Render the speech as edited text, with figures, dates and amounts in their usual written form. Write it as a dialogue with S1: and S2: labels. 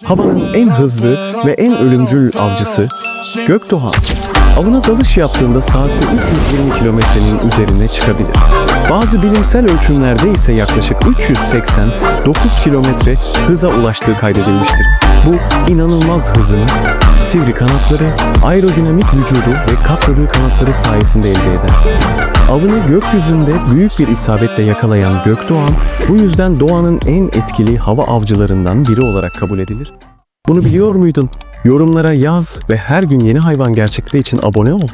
S1: Havanın en hızlı ve en ölümcül avcısı gökdoğan. Avına dalış yaptığında saatte 320 kilometrenin üzerine çıkabilir. Bazı bilimsel ölçümlerde ise yaklaşık 389 kilometre hıza ulaştığı kaydedilmiştir. Bu inanılmaz hızını sivri kanatları, aerodinamik vücudu ve katladığı kanatları sayesinde elde eder. Avını gökyüzünde büyük bir isabetle yakalayan gökdoğan, bu yüzden doğanın en etkili hava avcılarından biri olarak kabul edilir. Bunu biliyor muydun? Yorumlara yaz ve her gün yeni hayvan gerçekleri için abone ol.